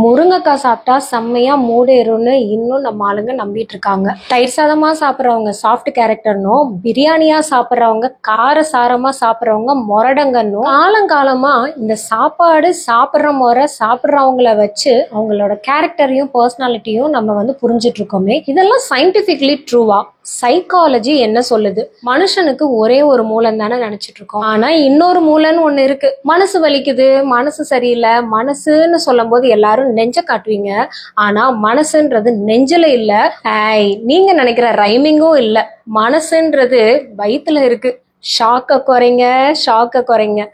முருங்கைக்காய் சாப்பிட்டா செம்மையா மூடேறும்னு இன்னும் நம்ம ஆளுங்க நம்பிட்டு இருக்காங்க. தயிர் சாதமா சாப்பிட்றவங்க சாஃப்ட் கேரக்டர்னும், பிரியாணியா சாப்பிட்றவங்க கார சாரமா சாப்பிட்றவங்க மொரடங்கன்னும், காலங்காலமா இந்த சாப்பாடு சாப்பிட்ற முறை சாப்பிட்றவங்கள வச்சு அவங்களோட கேரக்டரையும் பர்சனாலிட்டியும் நம்ம புரிஞ்சிட்டு இருக்கோமே. இதெல்லாம் சயின்டிபிக்லி ட்ரூவா? சைக்காலஜி என்ன சொல்லுது? மனுஷனுக்கு ஒரே ஒரு மூலம் தானே நினைச்சிட்டு இருக்கோம். ஆனா இன்னொரு மூலன்னு ஒண்ணு இருக்கு. மனசு வலிக்குது, மனசு சரியில்லை, மனசுன்னு சொல்லும் போது எல்லாரும் நெஞ்ச காட்டுவீங்க. ஆனா மனசுன்றது நெஞ்சில இல்ல, நீங்க நினைக்கிற ரைமிங்கும் இல்ல. மனசுன்றது வயித்துல இருக்கு. ஷாக்க குறைங்க.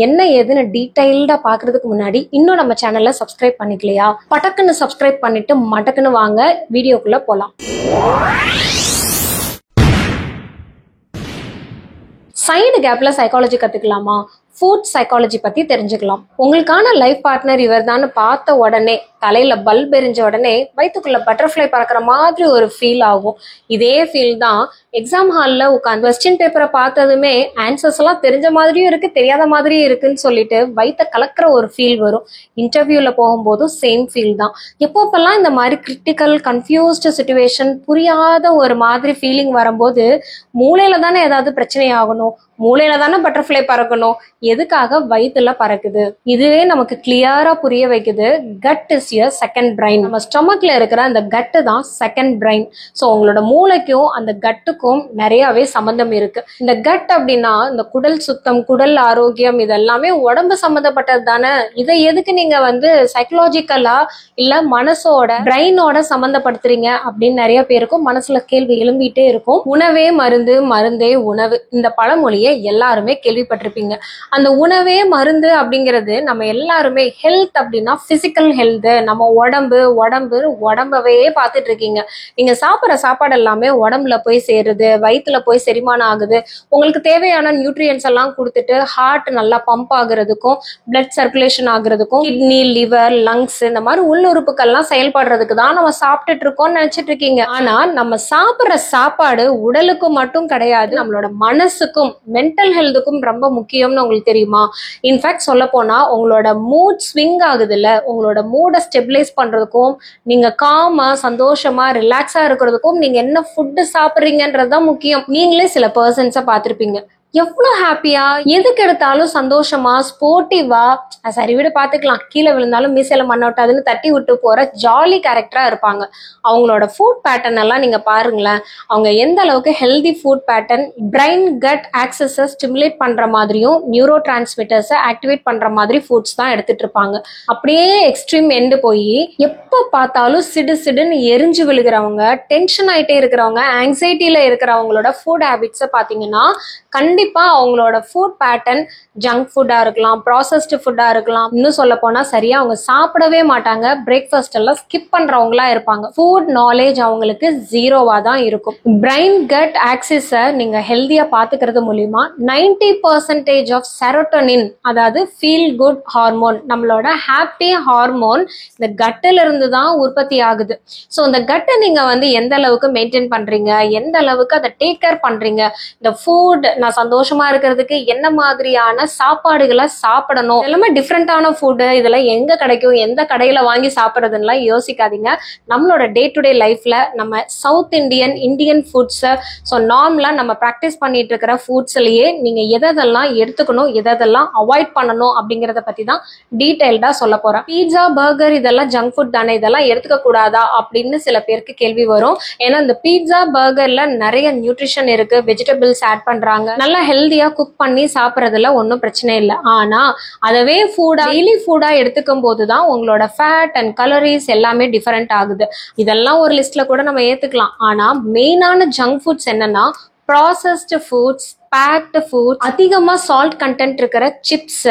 என்ன ஏதுன்னு டீடைல்டா பாக்குறதுக்கு முன்னாடி இன்னும் நம்ம சேனல்ல சப்ஸ்கிரைப் பண்ணிக்கலையா? பட்டக்குன்னு சப்ஸ்கிரைப் பண்ணிட்டு மட்டக்குன்னு வாங்க வீடியோக்குள்ள போலாம். சைடு கேப்ல சைக்காலஜி கத்துக்கலாமா? ஃபுட் சைக்காலஜி பத்தி தெரிஞ்சுக்கலாம். உங்களுக்கான லைஃப் பார்ட்னர் இவர் தான் பார்த்த உடனே, தலையில பல்ப் எரிஞ்ச உடனே வயிற்றுக்குள்ள பட்டர்ஃப்ளை பறக்கிற மாதிரி ஒரு ஃபீல் ஆகும். இதே ஃபீல் தான் எக்ஸாம் ஹாலில் உட்காந்து கொஸ்டின் பேப்பரை பார்த்ததுமே ஆன்சர்ஸ் எல்லாம் தெரிஞ்ச மாதிரியும் இருக்கு, தெரியாத மாதிரியும் இருக்குன்னு சொல்லிட்டு வயிற்ற கலக்கிற ஒரு ஃபீல் வரும். இன்டர்வியூல போகும்போதும் சேம் ஃபீல் தான். எப்பப்பெல்லாம் இந்த மாதிரி கிரிட்டிக்கல் கன்ஃபியூஸ்டு சுச்சுவேஷன், புரியாத ஒரு மாதிரி ஃபீலிங் வரும்போது மூளையில தானே ஏதாவது பிரச்சனை ஆகணும், மூளையில தானே பட்டர்ஃப்ளை பறக்கணும், எதுக்காக வயிற்றுல பறக்குது? இதுவே நமக்கு கிளியரா புரிய வைக்குது. Gut is your second brain. நம்ம ஸ்டொமக்ல இருக்கிற அந்த கட்டு தான் செகண்ட் பிரைன். ஸோ உங்களோட மூளைக்கும் அந்த கட்டுக்கும் நிறையவே சம்பந்தம் இருக்கு. இந்த கட் அப்படின்னா இந்த குடல் சுத்தம், குடல் ஆரோக்கியம், இதெல்லாமே உடம்பு சம்பந்தப்பட்டது தானே. இதை எதுக்கு நீங்க சைக்கலாஜிக்கலா இல்ல மனசோட பிரைனோட சம்பந்தப்படுத்துறீங்க அப்படின்னு நிறைய பேருக்கும் மனசுல கேள்வி எழும்பிட்டே இருக்கும். உணவே மருந்து, மருந்தே உணவு, இந்த பழமொழியை எல்லாருமே கேள்விப்பட்டிருப்பீங்க. அந்த உணவே மருந்து அப்படிங்கிறது நம்ம எல்லாருமே ஹெல்த் அப்படின்னா பிசிக்கல் ஹெல்த், நம்ம உடம்பவே பார்த்துட்டு இருக்கீங்க. நீங்க சாப்பிட்ற சாப்பாடு எல்லாமே உடம்புல போய் சேருது, வயிற்றுல போய் செரிமானம் ஆகுது. உங்களுக்கு தேவையான நியூட்ரியன்ஸ் எல்லாம் கொடுத்துட்டு ஹார்ட் நல்லா பம்ப் ஆகுறதுக்கும், பிளட் சர்க்குலேஷன் ஆகுறதுக்கும், கிட்னி, லிவர், லங்ஸ், இந்த மாதிரி உள்ளுறுப்புகள்லாம் செயல்படுறதுக்கு தான் நம்ம சாப்பிட்டுட்டு இருக்கோம்னு நினைச்சிட்டு இருக்கீங்க. ஆனா நம்ம சாப்பிட்ற சாப்பாடு உடலுக்கு மட்டும் கிடையாது, நம்மளோட மனசுக்கும் மென்டல் ஹெல்த்துக்கும் ரொம்ப முக்கியம்னு உங்களுக்கு தெரியுமா? இன்ஃபேக்ட் சொல்ல போனா உங்களோட மூட் ஸ்விங் ஆகுது இல்ல, உங்களோட மூடை ஸ்டெபிலைஸ் பண்றதுக்கும், நீங்க காமா சந்தோஷமா ரிலாக்ஸா இருக்கிறதுக்கும் நீங்க என்ன ஃபுட்டு சாப்பிட்றீங்கன்றதுதான் முக்கியம். நீங்களே சில பர்சன்ஸை பார்த்திருப்பீங்க, எவ்வளவு ஹாப்பியா, எதுக்கு எடுத்தாலும் சந்தோஷமா, ஸ்போர்ட்டிவா, சரி விட பாத்துக்கலாம், கீழே விழுந்தாலும் மீசையில மண்ணோட்டாதுன்னு தட்டி விட்டு போற ஜாலி கேரக்டரா இருப்பாங்க. அவங்களோட ஃபுட் பேட்டர்ன் எல்லாம் நீங்க பாருங்களேன். அவங்க எந்த அளவுக்கு healthy food pattern, brain gut ஆக்சஸை ஸ்டிமுலேட் பண்ற மாதிரியும் நியூரோ டிரான்ஸ்மிட்டர்ஸை ஆக்டிவேட் பண்ற மாதிரி ஃபுட்ஸ் தான் எடுத்துட்டு இருப்பாங்க. அப்படியே எக்ஸ்ட்ரீம் எண்டு போய் எப்ப பார்த்தாலும் சிடுன்னு எரிஞ்சு விழுகிறவங்க, டென்ஷன் ஆயிட்டே இருக்கிறவங்க, ஆங்ஸைட்டியில இருக்கிறவங்களோட ஃபுட் ஹேபிட்ஸை பாத்தீங்கன்னா கண்டிப்பா அவங்களோட ஃபுட் பேட்டர்ன் ஜங்க் ஃபுட்டா இருக்கலாம், ப்ராசஸ்டு ஃபுட்டா இருக்கலாம். இன்னும் சொல்ல போனா சரியா அவங்க சாப்பிடவே மாட்டாங்க, பிரேக்ஃபாஸ்ட் எல்லாம் ஸ்கிப் பண்றவங்களா இருப்பாங்க. ஃபுட் நாலேஜ் அவங்களுக்கு ஜீரோவா தான் இருக்கும். பிரைன் கட் ஆக்சிஸை நீங்க ஹெல்தியா பாத்துக்கிறது மூலியமா 90% ஆஃப் செரோட்டோனின், அதாவது ஃபீல் குட் ஹார்மோன், நம்மளோட ஹாப்பி ஹார்மோன் இந்த கட்டில இருந்து தான் உற்பத்தி ஆகுது. ஸோ இந்த கட்டை நீங்க எந்த அளவுக்கு மெயின்டைன் பண்றீங்க, எந்த அளவுக்கு அதை டேக் கேர் பண்றீங்க, இந்த ஃபுட் நான் சந்தோஷமா இருக்கிறதுக்கு என்ன மாதிரியான சாப்பாடுகளை சாப்பிடணும், எல்லாமே டிஃப்ரெண்டான ஃபுட்டு, இதெல்லாம் எங்க கிடைக்கும், எந்த கடையில வாங்கி சாப்பிட்றதுன்னா யோசிக்காதீங்க. நம்மளோட டே டு டே லைஃப்ல நம்ம சவுத் இந்தியன் ஃபுட்ஸ், ஸோ நார்மலா நம்ம ப்ராக்டிஸ் பண்ணிட்டு இருக்கிற ஃபுட்ஸ்லயே நீங்க எதெல்லாம் எடுத்துக்கணும், எதெல்லாம் அவாய்ட் பண்ணணும் அப்படிங்கறத பத்தி தான் டீடைல்டா சொல்ல போறேன். பீட்சா, பர்கர் இதெல்லாம் ஜங்க் ஃபுட் தானே, இதெல்லாம் எடுத்துக்க கூடாதா அப்படின்னு சில பேருக்கு கேள்வி வரும். ஏன்னா இந்த பீட்சா பர்கர்ல நிறைய நியூட்ரிஷன் இருக்கு, வெஜிடபிள்ஸ் ஆட் பண்றாங்க, நல்லா ஹெல்தியா குக் பண்ணி சாப்பிட்றதுல ஒன்றும் பிரச்சனை இல்லை. ஆனா அதவே ஃபுட்டா, டெய்லி ஃபுட்டா எடுத்துக்கும் போதுதான் உங்களோட ஃபேட் அண்ட் கலோரிஸ் எல்லாமே டிஃபரெண்ட் ஆகுது. இதெல்லாம் ஒரு லிஸ்ட்ல கூட நம்ம ஏத்துக்கலாம். ஆனா மெயினான ஜங்க் ஃபுட்ஸ் என்னன்னா ப்ராசஸ்டு ஃபுட்ஸ், பேக்டு ஃபுட்ஸ், அதிகமா சால்ட் கண்டென்ட் இருக்கிற சிப்ஸ்,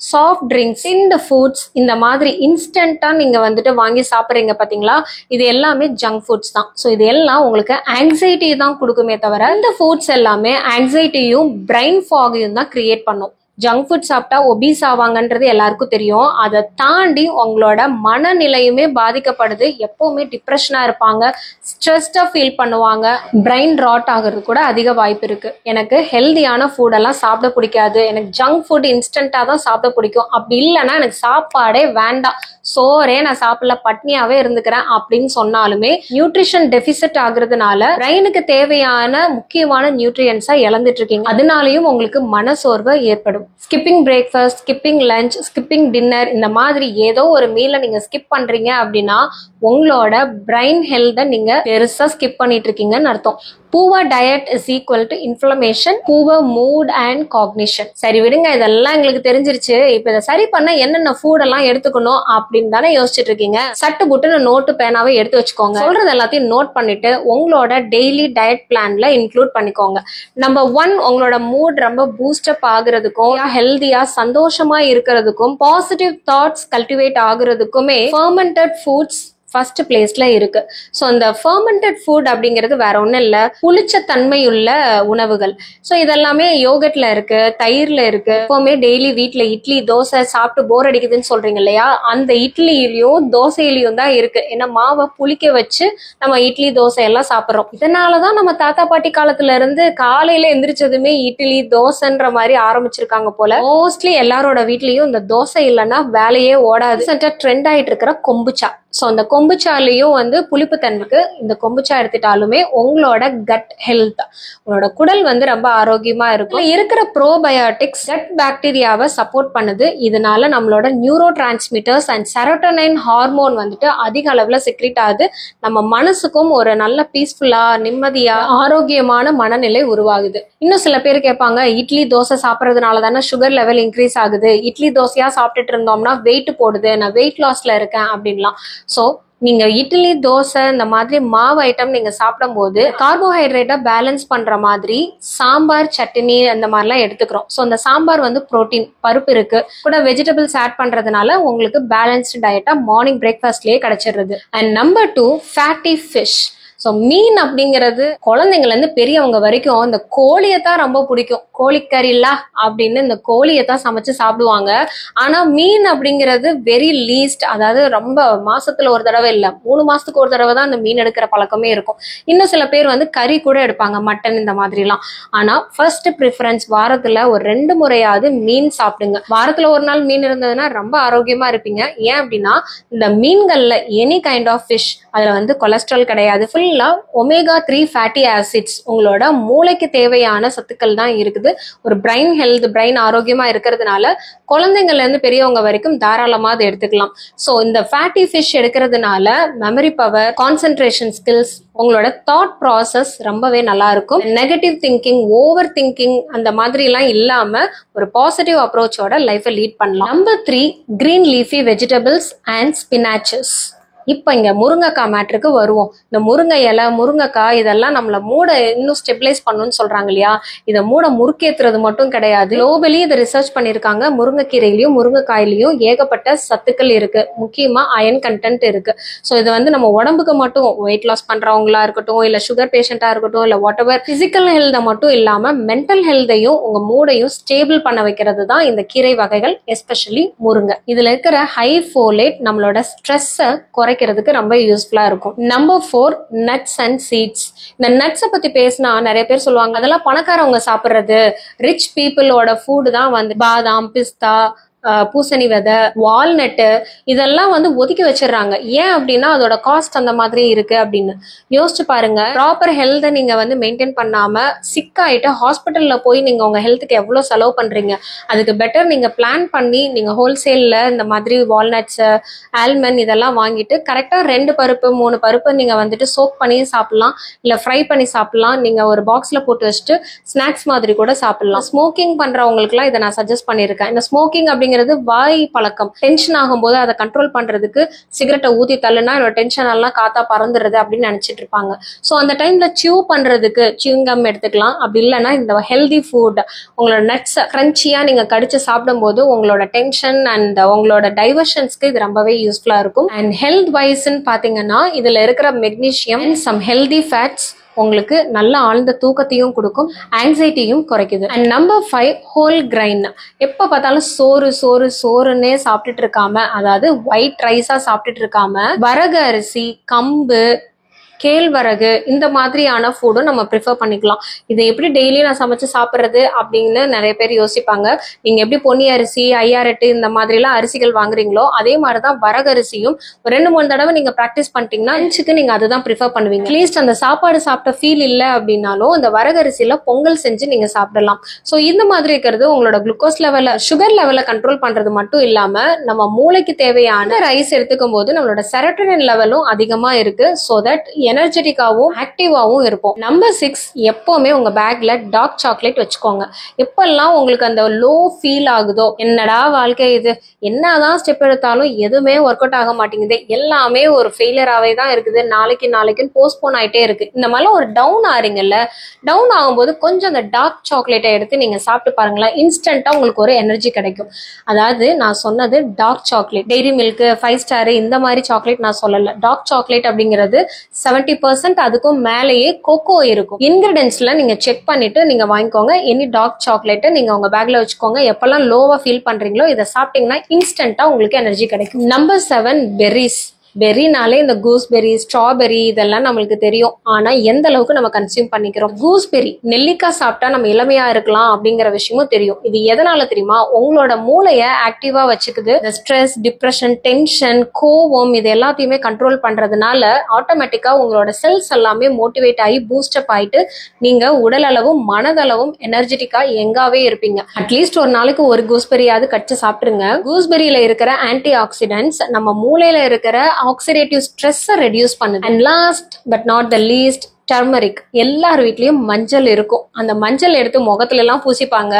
சாஃப்ட் ட்ரிங்க்ஸ், இந்த ஃபுட்ஸ், இந்த மாதிரி இன்ஸ்டன்ட்டா நீங்க வாங்கி சாப்பிட்றீங்க பாத்தீங்களா, இது எல்லாமே ஜங்க் ஃபுட்ஸ் தான். ஸோ இது எல்லாம் உங்களுக்கு ஆங்ஸைட்டி தான் கொடுக்குமே தவிர, இந்த ஃபுட்ஸ் எல்லாமே ஆங்ஸைட்டியும் பிரைன் ஃபாகையும் தான் கிரியேட் பண்ணும். ஜங்க் ஃபுட் சாப்பிட்டா ஒபீஸ் ஆவாங்கன்றது எல்லாருக்கும் தெரியும். அதை தாண்டி உங்களோட மனநிலையுமே பாதிக்கப்படுது. எப்பவுமே டிப்ரெஷனா இருப்பாங்க, ஸ்ட்ரெஸ்டா ஃபீல் பண்ணுவாங்க, பிரைன் ராட் ஆகிறது கூட அதிக வாய்ப்பு இருக்கு. எனக்கு ஹெல்தியான ஃபுட் எல்லாம் சாப்பிட பிடிக்காது, எனக்கு ஜங்க் ஃபுட் இன்ஸ்டன்டா தான் சாப்பிட பிடிக்கும், அப்படி இல்லைன்னா எனக்கு சாப்பாடே வேண்டாம், சோறே நான் சாப்பிடல பட்னியாவே இருந்துக்கிறேன் அப்படின்னு சொன்னாலுமே நியூட்ரிஷன் டெபிசிட் ஆகுறதுனால பிரெயினுக்கு தேவையான முக்கியமான நியூட்ரியன்ஸா இழந்துட்டு இருக்கீங்க. அதனாலயும் உங்களுக்கு மனசோர்வு ஏற்படும். Skipping breakfast, skipping lunch, skipping dinner, இந்த மாதிரி ஏதோ ஒரு மீலை நீங்க ஸ்கிப் பண்றீங்க அப்படின்னா உங்களோட பிரெயின் ஹெல்த்தை நீங்க பெருசா ஸ்கிப் பண்ணிட்டு இருக்கீங்கன்னு அர்த்தம். Poor diet is equal to inflammation, poor mood and cognition. சரி விடுங்க, இதெல்லாம் எங்களுக்கு தெரிஞ்சிருச்சு. இப்ப இதை சரி பண்ண என்னென்ன ஃபுட் எல்லாம் எடுத்துக்கணும் அப்படின்னு தானே யோசிச்சுட்டு இருக்கீங்க. சட்டு புட்டுன்னு நோட்டு பேனாவை எடுத்து வச்சுக்கோங்க. சொல்றது எல்லாத்தையும் நோட் பண்ணிட்டு உங்களோட டெய்லி டயட் பிளான்ல இன்க்ளூட் பண்ணிக்கோங்க. நம்பர் 1, உங்களோட மூட் ரொம்ப பூஸ்டப் ஆகுறதுக்கும், ஹெல்தியா சந்தோஷமா இருக்கிறதுக்கும், பாசிட்டிவ் தாட்ஸ் கல்டிவேட் ஆகுறதுக்குமே ஃபர்மெண்டட் ஃபுட்ஸ் ஃபர்ஸ்ட் பிளேஸ்ல இருக்கு. ஸோ இந்த ஃபர்மெண்டட் ஃபுட் அப்படிங்கிறது வேற ஒன்றும் இல்லை, புளிச்ச தன்மையுள்ள உணவுகள். ஸோ இதெல்லாமே யோகட்ல இருக்கு, தயிர்ல இருக்கு. எப்பவுமே டெய்லி வீட்டில் இட்லி தோசை சாப்பிட்டு போர் அடிக்குதுன்னு சொல்றீங்க இல்லையா, அந்த இட்லியிலையும் தோசையிலையும் தான் இருக்கு. ஏன்னா மாவை புளிக்க வச்சு நம்ம இட்லி தோசை எல்லாம் சாப்பிட்றோம். இதனாலதான் நம்ம தாத்தா பாட்டி காலத்துல இருந்து காலையில எந்திரிச்சதுமே இட்லி தோசைன்ற மாதிரி ஆரம்பிச்சிருக்காங்க போல. மோஸ்ட்லி எல்லாரோட வீட்லயும் இந்த தோசை இல்லைன்னா வேலையே ஓடாது. ட்ரெண்ட் ஆயிட்டு இருக்கிற கொம்புச்சா. ஸோ அந்த கொம்புச்சாலையும் வந்து புளிப்பு தன்மைக்கு இந்த கொம்புச்சா எடுத்துட்டாலுமே உங்களோட கட் ஹெல்த், உங்களோட குடல் வந்து ரொம்ப ஆரோக்கியமா இருக்கும். இருக்கிற ப்ரோபயோட்டிக்ஸ் கட் பாக்டீரியாவை சப்போர்ட் பண்ணுது. இதனால நம்மளோட neuro transmitters and serotonin hormone வந்துட்டு அதிக அளவுல செக்ரீட் ஆகுது. நம்ம மனசுக்கும் ஒரு நல்ல பீஸ்ஃபுல்லா, நிம்மதியா, ஆரோக்கியமான மனநிலை உருவாகுது. இன்னும் சில பேர் கேட்பாங்க, இட்லி தோசை சாப்பிட்றதுனால தானே சுகர் லெவல் இன்க்ரீஸ் ஆகுது, இட்லி தோசையா சாப்பிட்டுட்டு இருந்தோம்னா வெயிட் போடுது, நான் வெயிட் லாஸ்ல இருக்கேன் அப்படின்லாம். ஸோ நீங்க இட்லி தோசை இந்த மாதிரி மாவு ஐட்டம் நீங்க சாப்பிடும் போது கார்போஹைட்ரேட்டை பேலன்ஸ் பண்ற மாதிரி சாம்பார், சட்னி அந்த மாதிரிலாம் எடுத்துக்கிறோம். ஸோ அந்த சாம்பார் வந்து புரோட்டீன், பருப்பு இருக்கு, கூட வெஜிடபிள்ஸ் ஆட் பண்றதுனால உங்களுக்கு பேலன்ஸ்டு டயட்டா மார்னிங் பிரேக்ஃபாஸ்ட்லயே கிடைச்சிடுறது. And number 2, fatty fish. So மீன் அப்படிங்கிறது குழந்தைங்கள்ல இருந்து பெரியவங்க வரைக்கும் இந்த கோழியத்தான் ரொம்ப பிடிக்கும். கோழிக்கறிலா அப்படின்னு இந்த கோழியத்தான் சமைச்சு சாப்பிடுவாங்க. ஆனா மீன் அப்படிங்கிறது வெரி லீஸ்ட், அதாவது ரொம்ப மாசத்துல ஒரு தடவை இல்ல, 3 மாசத்துக்கு ஒரு தடவை தான் அந்த மீன் எடுக்கிற பழக்கமே இருக்கும். இன்னும் சில பேர் வந்து கறி கூட எடுப்பாங்க, மட்டன் இந்த மாதிரிலாம். ஆனா ஃபர்ஸ்ட் ப்ரிஃபரன்ஸ் வாரத்துல ஒரு 2 முறையாவது மீன் சாப்பிடுங்க. வாரத்துல ஒரு நாள் மீன் இருந்ததுன்னா ரொம்ப ஆரோக்கியமா இருப்பீங்க. ஏன் அப்படின்னா இந்த மீன்கள்ல எனி கைண்ட் ஆஃப் ஃபிஷ், அதுல வந்து கொலஸ்ட்ரால் கிடையாது, ஃபுல்லா ஒமேகா 3 ஃபேட்டி ஆசிட்ஸ், உங்களோட மூளைக்கு தேவையான சத்துக்கள் தான் இருக்குது. ஒரு பிரெயின் ஹெல்த், பிரெயின் ஆரோக்கியமா இருக்கிறதுனால குழந்தைங்கள்ல இருந்து பெரியவங்க வரைக்கும் தாராளமா அதை எடுத்துக்கலாம். ஸோ இந்த ஃபேட்டி ஃபிஷ் எடுக்கிறதுனால மெமரி பவர், கான்சென்ட்ரேஷன் ஸ்கில்ஸ், உங்களோட தாட் ப்ராசஸ் ரொம்பவே நல்லா இருக்கும். நெகட்டிவ் திங்கிங், ஓவர் திங்கிங் அந்த மாதிரி எல்லாம் இல்லாம ஒரு பாசிட்டிவ் அப்ரோச்சோட லைஃபை லீட் பண்ணலாம். Number 3, green leafy vegetables and spinaches. இப்ப இங்க முருங்கைக்காய் மேட்ருக்கு வருவோம். இந்த முருங்கை இலை, முருங்கைக்காய் இதெல்லாம் நம்மள மூட இன்னும் ஸ்டெபிலைஸ் பண்ணணும்னு சொல்றாங்க இல்லையா, இதை மூட முறுக்கேத்துறது மட்டும் கிடையாது. குளோபலி இதை ரிசர்ச் பண்ணிருக்காங்க. முருங்கைக்கீரையிலயும் முருங்கைக்காயிலையும் ஏகப்பட்ட சத்துக்கள் இருக்கு, முக்கியமா அயன் கண்டென்ட் இருக்கு. ஸோ இது வந்து நம்ம உடம்புக்கு மட்டும், வெயிட் லாஸ் பண்றவங்களா இருக்கட்டும், இல்ல சுகர் பேஷண்டா இருக்கட்டும், இல்ல வாட் எவர் பிசிக்கல் ஹெல்த்தை மட்டும் இல்லாம மென்டல் ஹெல்த்தையும் உங்க மூடையும் ஸ்டேபிள் பண்ண வைக்கிறது தான் இந்த கீரை வகைகள், எஸ்பெஷலி முருங்கை. இதுல இருக்கிற ஹை ஃபோலேட் நம்மளோட ஸ்ட்ரெஸ்ஸை குறைக்கிறதுக்கு ரொம்ப யூஸ்ஃபுல்லா இருக்கும். Number 4, nuts and seeds. இந்த நட்ஸை பத்தி பேசினா நிறைய பேர் சொல்லுவாங்க, அதெல்லாம் பணக்காரவங்க சாப்பிடுறது, ரிச் பீப்புளோட ஃபுட் தான் வந்து பாதாம், பிஸ்தா, பூசணி விதை, வால்நட்டு இதெல்லாம் வந்து ஒதுக்கி வச்சிடறாங்க. ஏன் அப்படின்னா அதோட காஸ்ட் அந்த மாதிரி இருக்கு அப்படின்னு. யோசிச்சு பாருங்க, ப்ராப்பர் ஹெல்த்தை நீங்க வந்து மெயின்டைன் பண்ணாம சிக் ஆயிட்டு ஹாஸ்பிட்டல்ல போய் நீங்க உங்க ஹெல்த்துக்கு எவ்வளவு செலவு பண்றீங்க. அதுக்கு பெட்டர் நீங்க பிளான் பண்ணி நீங்க ஹோல்சேல்ல இந்த மாதிரி வால்நட்ஸ், ஆல்மண்ட் இதெல்லாம் வாங்கிட்டு கரெக்டா 2 பருப்பு 3 பருப்பு நீங்க வந்துட்டு சோக் பண்ணி சாப்பிடலாம், இல்ல ஃப்ரை பண்ணி சாப்பிடலாம். நீங்க ஒரு பாக்ஸ்ல போட்டு வச்சுட்டு ஸ்நாக்ஸ் மாதிரி கூட சாப்பிடலாம். ஸ்மோக்கிங் பண்றவங்களுக்கு எல்லாம் இதை நான் சஜஸ்ட் பண்ணிருக்கேன். இந்த ஸ்மோக்கிங் அப்படிங்கிறது வாய் பழக்கம். டென்ஷன் ஆகும்போது அதை கண்ட்ரோல் பண்றதுக்கு சிகரெட்டை ஊத்தி தள்ளுனா என்னோட டென்ஷன் எல்லாம் காத்தா பறந்துடுது அப்படின்னு நினைச்சிட்டு இருப்பாங்க. ஸோ அந்த டைம்ல சியூ பண்றதுக்கு சியூங்கம் எடுத்துக்கலாம். அப்படி இல்லைன்னா இந்த ஹெல்தி ஃபுட், உங்களோட நட்ஸ் கிரன்ச்சியா நீங்க கடிச்சு சாப்பிடும் போது உங்களோட டென்ஷன் அண்ட் உங்களோட டைவர்ஷன்ஸ்க்கு இது ரொம்பவே யூஸ்ஃபுல்லா இருக்கும். அண்ட் ஹெல்த் வைஸ்ன்னு பாத்தீங்கன்னா இதுல இருக்கிற மெக்னீஷியம், சம் ஹெல்தி ஃபேட்ஸ் உங்களுக்கு நல்ல ஆழ்ந்த தூக்கத்தையும் கொடுக்கும், ஆங்ஸைட்டியும் குறைக்குது. And number 5, whole grain. எப்ப பார்த்தாலும் சோறு சோறு சோறுன்னே சாப்பிட்டுட்டு இருக்காம, அதாவது ஒயிட் ரைஸா சாப்பிட்டுட்டு இருக்காம வரகு அரிசி, கம்பு, கேழ்வரகு இந்த மாதிரியான ஃபுட்டும் நம்ம ப்ரிஃபர் பண்ணிக்கலாம். இதை எப்படி டெய்லி நான் சமைச்சு சாப்பிட்றது அப்படின்னு நிறைய பேர் யோசிப்பாங்க. நீங்க எப்படி பொன்னி அரிசி, ஐயாரெட்டு இந்த மாதிரிலாம் அரிசிகள் வாங்குறீங்களோ அதே மாதிரிதான் வரகரிசியும் 2-3 தடவை நீங்க ப்ராக்டிஸ் பண்ணிட்டீங்கன்னா லஞ்சுக்கு நீங்க அதுதான் ப்ரிஃபர் பண்ணுவீங்க. அட்லீஸ்ட் அந்த சாப்பாடு சாப்பிட்ட ஃபீல் இல்லை அப்படின்னாலும் இந்த வரகரிசியில பொங்கல் செஞ்சு நீங்க சாப்பிடலாம். ஸோ இந்த மாதிரி இருக்கிறது உங்களோட குளுக்கோஸ் லெவல, சுகர் லெவலை கண்ட்ரோல் பண்றது மட்டும் இல்லாம நம்ம மூளைக்கு தேவையான ரைஸ் எடுத்துக்கும் போது நம்மளோட செரோட்டோனின் லெவலும் அதிகமா இருக்கு. ஸோ தட் எனர்ஜெட்டிக்காவும் ஆக்டிவாவும் இருப்போம். நம்பர் 6, எப்பவுமே உங்க பேக்ல டார்க் சாக்லேட் வச்சுக்கோங்க. எப்பெல்லாம் உங்களுக்கு அந்த லோ ஃபீல் ஆகுதோ, என்னடா வாழ்க்கை இது, என்னதான் ஸ்டெப் எடுத்தாலும் எதுவுமே ஒர்க் அவுட் ஆக மாட்டேங்குது, எல்லாமே ஒரு ஃபெயிலியராகவே தான் இருக்குது, நாளைக்குன்னு போஸ்ட்போன் ஆயிட்டே இருக்கு, இந்த மாதிரிலாம் ஒரு டவுன் ஆறீங்கல்ல, டவுன் ஆகும்போது கொஞ்சம் அந்த டார்க் சாக்லேட்டை எடுத்து நீங்க சாப்பிட்டு பாருங்களேன். இன்ஸ்டன்டா உங்களுக்கு ஒரு எனர்ஜி கிடைக்கும். அதாவது நான் சொன்னது dark chocolate, Dairy Milk, 5 Star இந்த மாதிரி சாக்லேட் நான் சொல்லல. டார்க் சாக்லேட் அப்படிங்கிறது 70% அதுக்கும் மேலேயே கோகோ இருக்கும். இன்கிரிடியன்ஸ்ல நீங்க செக் பண்ணிட்டு நீங்க வாங்கிக்கோங்க. எனி டார்க் சாக்லேட் நீங்க உங்க பேக்ல வச்சுக்கோங்க. எப்பெல்லாம் லோவா ஃபீல் பண்றீங்களோ இதை சாப்பிட்டீங்கன்னா இன்ஸ்டன்டா உங்களுக்கு எனர்ஜி கிடைக்கும். Number 7, Ferris. பெர்ரினாலே இந்த கூஸ்பெரி, ஸ்ட்ராபெரி இதெல்லாம் நம்மளுக்கு தெரியும். ஆனா எந்த அளவுக்கு நம்ம கன்சியூம் பண்ணிக்கிறோம். கூஸ்பெரி, நெல்லிக்காய் சாப்பிட்டா நம்ம இளமையா இருக்கலாம் அப்படிங்கிற விஷயமும் தெரியும். இது எதனால தெரியுமா? உங்களோட மூளையை ஆக்டிவா வச்சுக்குது. இந்த ஸ்ட்ரெஸ், டிப்ரெஷன், டென்ஷன், கோவம் இது எல்லாத்தையுமே கண்ட்ரோல் பண்றதுனால ஆட்டோமேட்டிக்கா உங்களோட செல்ஸ் எல்லாமே மோட்டிவேட் ஆகி பூஸ்டப் ஆயிட்டு நீங்க உடல் அளவும் மனதளவும் எனர்ஜெட்டிக்கா எங்காவே இருப்பீங்க. அட்லீஸ்ட் ஒரு நாளைக்கு ஒரு கூஸ்பெரியாவது கடிச்சு சாப்பிட்டுருங்க. கூஸ்பெரியில இருக்கிற ஆன்டி ஆக்சிடென்ட்ஸ் நம்ம மூளையில இருக்கிற ஆக்சிடேட்டிவ் ஸ்ட்ரெஸ்ஸை ரெடியூஸ் பண்ணுது. And last but not the least, turmeric. எல்லார் வீட்லயும் மஞ்சள் இருக்கும். அந்த மஞ்சள் எடுத்து முகத்துல எல்லாம் பூசிப்பாங்க.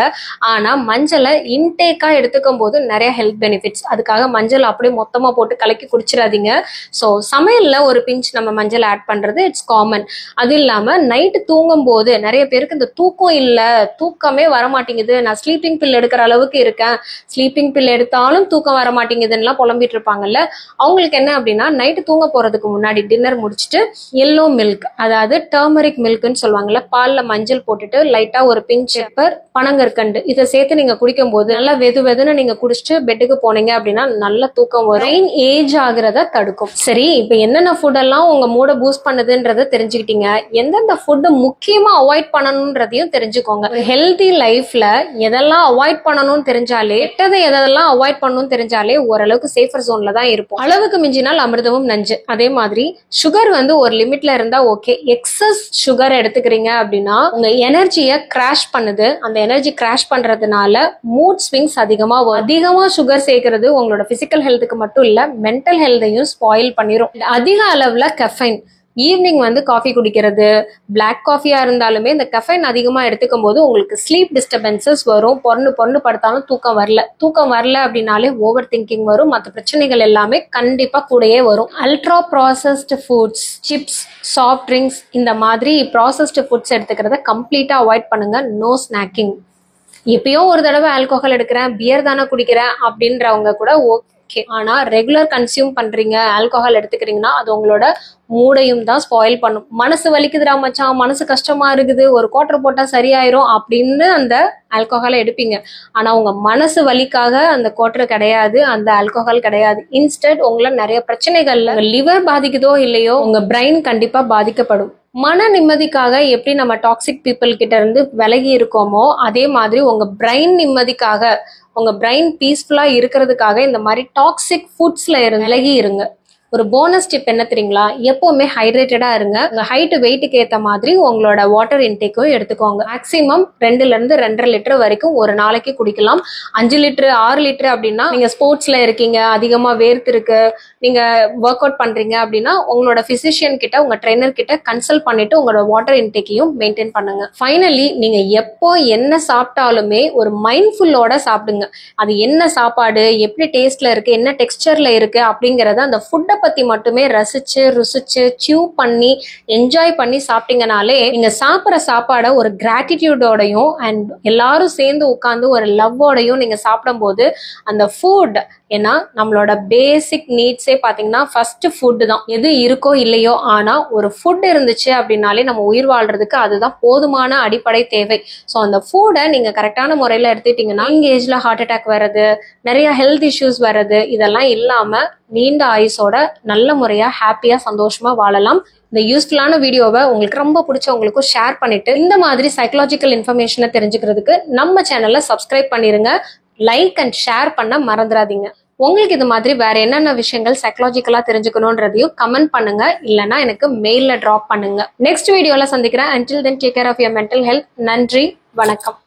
ஆனா மஞ்சளை இன்டேக்கா எடுத்துக்கும் போது நிறைய ஹெல்த் பெனிஃபிட்ஸ். அதுக்காக மஞ்சள் அப்படியே மொத்தமா போட்டு கலக்கி குடிச்சிடாதீங்க. ஸோ சமையல்ல ஒரு பிஞ்ச் நம்ம மஞ்சள் ஆட் பண்றது இட்ஸ் காமன். அது இல்லாம நைட்டு தூங்கும் போது நிறைய பேருக்கு இந்த தூக்கம் இல்லை, தூக்கமே வரமாட்டேங்குது, நான் ஸ்லீப்பிங் பில் எடுக்கிற அளவுக்கு இருக்கேன், ஸ்லீப்பிங் பில் எடுத்தாலும் தூக்கம் வர மாட்டேங்குதுன்னா புலம்பிட்டு இருப்பாங்கல்ல, அவங்களுக்கு என்ன அப்படின்னா நைட்டு தூங்க போறதுக்கு முன்னாடி டின்னர் முடிச்சுட்டு எல்லோ மில்க், அதாவது டர்மரிக் மில்க்னு சொல்லுவாங்கல்ல, பால்ல மஞ்சள் போட்டுட்டு லைட்டா ஒரு பிஞ்ச் பெப்பர், பனங்கற்கண்டு இதை சேர்த்து நீங்க குடிக்கும் போது நல்லா வெதுன்னு நீங்க குடிச்சிட்டு பெட்டுக்கு போனீங்க அப்படின்னா நல்ல தூக்கம் வரும். பிரெயின் ஏஜ் ஆகுறத தடுக்கும். சரி, இப்ப என்னென்ன ஃபுட் எல்லாம் உங்க மூட பூஸ்ட் பண்ணுதுன்றத தெரிஞ்சுக்கிட்டீங்க. எந்தெந்த ஃபுட் முக்கியமா அவாய்ட் பண்ணணும்ன்றதையும் தெரிஞ்சுக்கோங்க. ஒரு ஹெல்தி லைஃப்ல எதெல்லாம் அவாய்ட் பண்ணணும்னு தெரிஞ்சாலே, கெட்டதை எதெல்லாம் அவாய்ட் பண்ணணும்னு தெரிஞ்சாலே ஓரளவுக்கு சேஃபர் ஜோன்ல தான் இருப்போம். அளவுக்கு மிஞ்சினால் அமிர்தமும் நஞ்சு. அதே மாதிரி சுகர் ஒரு லிமிட்ல இருந்தா ஓகே. எக்ஸஸ் சுகர் எடுத்துக்கிறீங்க அப்படின்னா உங்க எனர்ஜியை கிராஷ் பண்ணுது. அந்த எனர்ஜி கிராஷ் பண்றதுனால மூட் ஸ்விங்ஸ் அதிகமா சுகர் சேர்க்கிறது உங்களோட பிசிக்கல் ஹெல்த்துக்கு மட்டும் இல்ல, மென்டல் ஹெல்த்தையும் ஸ்பாயில் பண்ணிரும். அதிக அளவுல கெஃபைன், ஈவினிங் காஃபி குடிக்கிறது, பிளாக் காஃபியா இருந்தாலுமே இந்த கெஃபைன் அதிகமா எடுத்துக்கும் போது உங்களுக்கு ஸ்லீப் டிஸ்டர்பன்சஸ் வரும். பொண்ணு படுத்தாலும் தூக்கம் வரல அப்படின்னாலே ஓவர் திங்கிங் வரும். மற்ற பிரச்சனைகள் எல்லாமே கண்டிப்பா கூடயே வரும். Ultra processed foods, chips, soft drinks இந்த மாதிரி ப்ராசஸ்டு ஃபுட்ஸ் எடுத்துக்கிறத கம்ப்ளீட்டா அவாய்ட் பண்ணுங்க. No snacking. எப்பயோ ஒரு தடவை ஆல்கோஹால் எடுக்கிறேன், பியர் தானே குடிக்கிறேன் அப்படின்றவங்க கூட ஓகே. ஆனா ரெகுலர் கன்சியூம் பண்றீங்க, ஆல்கோஹால் எடுத்துக்கிறீங்கன்னா அது உங்களோட மூடையும் தான் ஸ்பாயில் பண்ணும். மனசு வலிக்குதுடா மச்சான், மனசு கஷ்டமா இருக்குது, ஒரு குவார்டர் போட்டா சரியாயிரும் அப்படின்னு அந்த ஆல்கோஹாலை எடுப்பீங்க. ஆனா உங்க மனசு வலிக்காக அந்த குவார்டர் கிடையாது, அந்த ஆல்கோஹால் கிடையாது. இன்ஸ்டெட் உங்களை நிறைய பிரச்சனைகள்ல லிவர் பாதிக்குதோ இல்லையோ உங்க பிரெயின் கண்டிப்பா பாதிக்கப்படும். மன நிம்மதிக்காக எப்படி நம்ம டாக்ஸிக் பீப்புள் கிட்ட இருந்து விலகி இருக்கோமோ அதே மாதிரி உங்க பிரெயின் நிம்மதிக்காக, உங்க பிரெயின் பீஸ்ஃபுல்லா இருக்கிறதுக்காக இந்த மாதிரி டாக்ஸிக் ஃபுட்ஸ்ல விலகி இருங்க. ஒரு போனஸ் டிப் என்ன தெரியுங்களா? எப்பவுமே ஹைட்ரேட்டடா இருங்க. உங்க ஹைட் வெயிட்டுக்கு ஏத்த மாதிரி உங்களோட வாட்டர் இன்டேக்கும் எடுத்துக்கோங்க. மேக்சிமம் 2 to 2.5 லிட்டர் வரைக்கும் ஒரு நாளைக்கு குடிக்கலாம். 5 லிட்டர் 6 லிட்டர் அப்படின்னா நீங்க ஸ்போர்ட்ஸ்ல இருக்கீங்க, அதிகமா வேர்த்து இருக்கு, நீங்க ஒர்க் அவுட் பண்றீங்க அப்படின்னா உங்களோட பிசிஷியன் கிட்ட, உங்க ட்ரெயினர் கிட்ட கன்சல்ட் பண்ணிட்டு உங்களோட வாட்டர் இன்டேக்கையும் மெயின்டைன் பண்ணுங்க. ஃபைனலி நீங்க எப்போ என்ன சாப்பிட்டாலுமே ஒரு மைண்ட்ஃபுல்லோட சாப்பிடுங்க. அது என்ன சாப்பாடு, எப்படி டேஸ்ட்ல இருக்கு, என்ன டெக்ஸ்டர்ல இருக்கு அப்படிங்கறத அந்த ஃபுட்டை பத்தி மட்டுமே ரசிச்சு ருசிச்சு சியூ பண்ணி என்ஜாய் பண்ணி சாப்பிட்டீங்கனாலே நீங்க சாப்பிட்ற சாப்பாடை ஒரு கிராட்டிடியூடோடையும் அண்ட் எல்லாரும் சேர்ந்து உட்கார்ந்து ஒரு லவ்வோடையும் நீங்க சாப்பிடும் போது அந்த ஃபுட் ஏன்னா நம்மளோட பேசிக் நீட்ஸே பாத்தீங்கன்னா ஃபர்ஸ்ட் ஃபுட் தான். எது இருக்கோ இல்லையோ, ஆனா ஒரு ஃபுட் இருந்துச்சு அப்படின்னாலே நம்ம உயிர் வாழ்றதுக்கு அதுதான் போதுமான அடிப்படை தேவை. ஸோ அந்த ஃபுட்டை நீங்க கரெக்டான முறையில எடுத்துட்டீங்கன்னா யங் ஏஜ்ல ஹார்ட் அட்டாக் வர்றது, நிறைய ஹெல்த் இஷ்யூஸ் வர்றது, இதெல்லாம் இல்லாம நீண்ட ஆயுசோட நல்ல முறையா ஹாப்பியா சந்தோஷமா வாழலாம். இந்த யூஸ்ஃபுல்லான வீடியோவை உங்களுக்கு ரொம்ப பிடிச்சவங்களுக்கும் ஷேர் பண்ணிட்டு இந்த மாதிரி சைக்கலாஜிக்கல் இன்ஃபர்மேஷனை தெரிஞ்சுக்கிறதுக்கு நம்ம சேனலை சப்ஸ்கிரைப் பண்ணிருங்க. லைக் அண்ட் ஷேர் பண்ண மறந்துடாதீங்க. உங்களுக்கு இது மாதிரி வேற என்னென்ன விஷயங்கள் சைக்கலாஜிக்கலா தெரிஞ்சுக்கணும்ன்றதையும் கமெண்ட் பண்ணுங்க, இல்லைன்னா எனக்கு மெயில்ல டிராப் பண்ணுங்க. நெக்ஸ்ட் வீடியோல சந்திக்கிறேன். until then take care of your mental health. நன்றி, வணக்கம்.